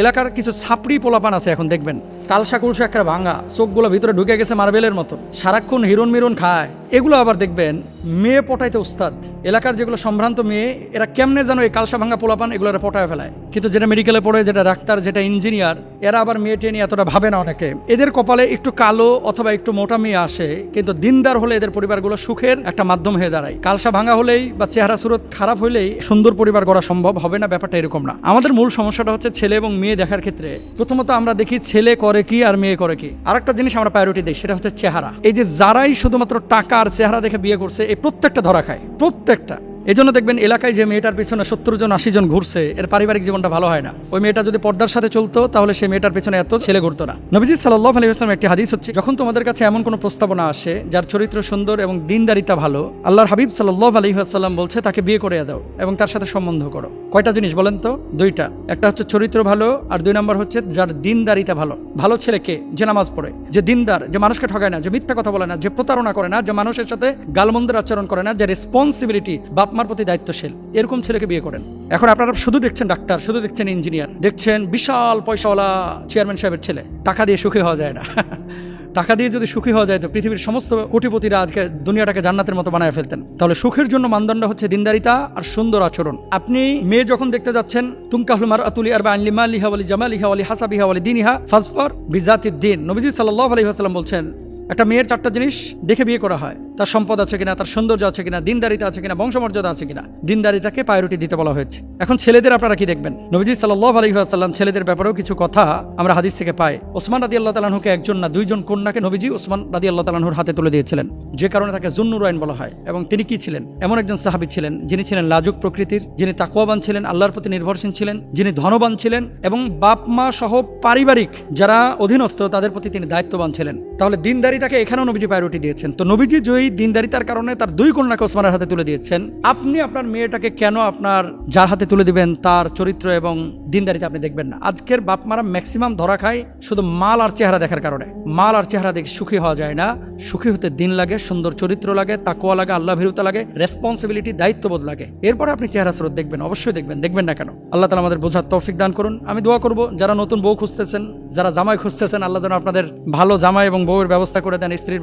এলাকার কিছু ছাপড়ি পোলাপান আছে, এখন দেখবেন কালসা কুলসা একটা ভাঙা, চোখগুলো ভিতরে ঢুকে গেছে মার্বেলের মতো, সারাক্ষণ হিরোন মিরন খায়। এগুলো আবার দেখবেন মেয়ে পটাইতে উস্তাদ। এলাকার যেগুলো সম্ভ্রান্ত মেয়ে, এরা কেমনে যেন এই কালসা ভাঙা পোলাপান এগুলো পটায় ফেলায়। কিন্তু যেটা মেডিকেলে পড়ে, যেটা ডাক্তার, যেটা ইঞ্জিনিয়ার, এরা আবার মেয়ে টেয়ে নিয়ে এতটা ভাবে না। অনেকে এদের কপালে একটু কালো অথবা একটু মোটা মেয়ে আসে, কিন্তু দিনদার হলে এদের পরিবারগুলো সুখের একটা মাধ্যম হয়ে দাঁড়ায়। কালসা ভাঙা হলেই বা চেহারা সুরত খারাপ হলেই সুন্দর পরিবার গড়া সম্ভব হবে না, ব্যাপারটা এরকম না। আমাদের মূল সমস্যাটা হচ্ছে ছেলে এবং মেয়ে দেখার ক্ষেত্রে প্রথমত আমরা দেখি ছেলে করে কি আর মেয়ে করে কি। আরেকটা জিনিস আমরা প্রায়োরিটি দিই, সেটা হচ্ছে চেহারা। এই যে যারাই শুধুমাত্র টাকা আর চেহারা দেখে বিয়ে করছে, এই প্রত্যেকটা ধরা খায়, প্রত্যেকটা। এই জন্য দেখবেন এলাকায় যে মেয়েটার পিছনে 70 জন 80 জন ঘুরছে, এর পারিবারিক জীবনটা ভালো হয় না। ওই মেয়েটা যদি পর্দার সাথে চলতো, তাহলে সেই মেয়েটার পিছনে এত ছেলে ঘুরতো না। নবীজি সাল্লাল্লাহু আলাইহি ওয়াসাল্লাম একটি হাদিস হচ্ছে, যখন তোমাদের কাছে এমন কোনো প্রস্তাবনা আসে যার চরিত্র সুন্দর এবং দিনদারিতা ভালো, আল্লাহর হাবিব সাল্লাল্লাহু আলাইহি ওয়াসাল্লাম বলছে তাকে বিয়ে করে দাও এবং তার সাথে সম্বন্ধ করো। কয়টা জিনিস বলেন তো? দুইটা। একটা হচ্ছে চরিত্র ভালো, আর 2 নম্বর হচ্ছে যার দিনদারিতা ভালো। ভালো ছেলে কে? যে নামাজ পড়ে, যে দিনদার, যে মানুষকে ঠকায় না, যে মিথ্যা কথা বলে না, যে প্রতারণা করে না, যে মানুষের সাথে গালমন্দের আচরণ করে না, যে রেসপন্সিবিলিটি, বাপ মার প্রতি দায়িত্বশীল, এরকম ছেলেকে বিয়ে করেন। এখন আপনারা শুধু দেখছেন ডাক্তার, শুধু দেখছেন ইঞ্জিনিয়ার, দেখছেন বিশাল পয়সাওয়ালা চেয়ারম্যান সাহেবের ছেলে। টাকা দিয়ে সুখী হওয়া যায় না। টাকা দিয়ে যদি সুখী হওয়া যায় তো পৃথিবীর সমস্ত কোটিপতিরা আজকে দুনিয়াটাকে জান্নাতের মতো বানায় ফেলতেন। তাহলে সুখের জন্য মানদণ্ড হচ্ছে দিনদারিতা আর সুন্দর আচরণ। আপনি মেয়ে যখন দেখতে যাচ্ছেন, তুনকাহুল মারআতুলি আরবাইন লিমালিহা ওয়ালি জামালিহা ওয়ালি হাসাবিহা ওয়ালি দীনিহা ফাজফার বিজাতিদ দ্বীন। নবীজি সাল্লাল্লাহু আলাইহি ওয়াসাল্লাম বলছেন, একটা মেয়ের 4টা জিনিস দেখে বিয়ে করা হয়। তার সম্পদ আছে কিনা, তার সৌন্দর্য আছে কিনা, দিনদারিতা আছে কিনা, বংশমর্যাদা আছে কিনা। দিনদারিতাকে প্রায়োরিটি দিতে বলা হয়েছে। এখন ছেলেদের আপনারা কি দেখবেন? নবীজি সাল্লাল্লাহু আলাইহি ওয়াসাল্লাম ছেলেদের ব্যাপারেও কিছু কথা আমরা হাদিস থেকে পাই। ওসমান রাদিয়াল্লাহু তাআলা আনহুকে একজন না 2 জন কন্যাকে নবীজি ওসমান রাদিয়াল্লাহু তাআলা আনহুর হাতে তুলে দিয়েছিলেন, যে কারণে তাকে যুন্নুরাইন বলা হয়। এবং তিনি কি ছিলেন? এমন একজন সাহাবী ছিলেন যিনি ছিলেন লাজুক প্রকৃতির, যিনি তাকওয়াবান ছিলেন, আল্লাহর প্রতি নির্ভরশীল ছিলেন, যিনি ধনবান ছিলেন এবং বাপ মা সহ পারিবারিক যারা অধীনস্থ তাদের প্রতি তিনি দায়িত্ববান ছিলেন। তাহলে দিনদারিতাকে এখানেও নবীজি প্রায়োরিটি দিয়েছেন। তো নবীজি যেই দিনদারিতার কারণে তার 2 কন্যাকে ওসমানের হাতে তুলে দিয়েছেন, আপনি আপনার মেয়েটাকে কেন আপনার যার হাতে তুলে দিবেন তার চরিত্র এবং দিনদারিতা আপনি দেখবেন না? আজকের বাপ মারা ম্যাক্সিমাম ধরা খায় শুধু মাল আর চেহারা দেখার কারণে। মাল আর চেহারা দেখে সুখী হওয়া যায় না। সুখী হতে দিন লাগে, সুন্দর চরিত্র লাগে, তাকওয়া লাগে, আল্লাহ ভীরুতা লাগে, রেসপন্সিবিলিটি, দায়িত্ববোধ লাগে। এরপরে আপনি চেহারা স্রোত দেখবেন, অবশ্যই দেখবেন, দেখবেন না কেন? আল্লাহ তাআলা আমাদের বোঝার তৌফিক দান করুন। আমি দোয়া করব যারা নতুন বউ খুঁজতেছেন, যারা জামাই খুঁজতেছেন, আল্লাহ যেন আপনাদের ভালো জামাই এবং বউয়ের ব্যবস্থা করে দেন, স্ত্রীর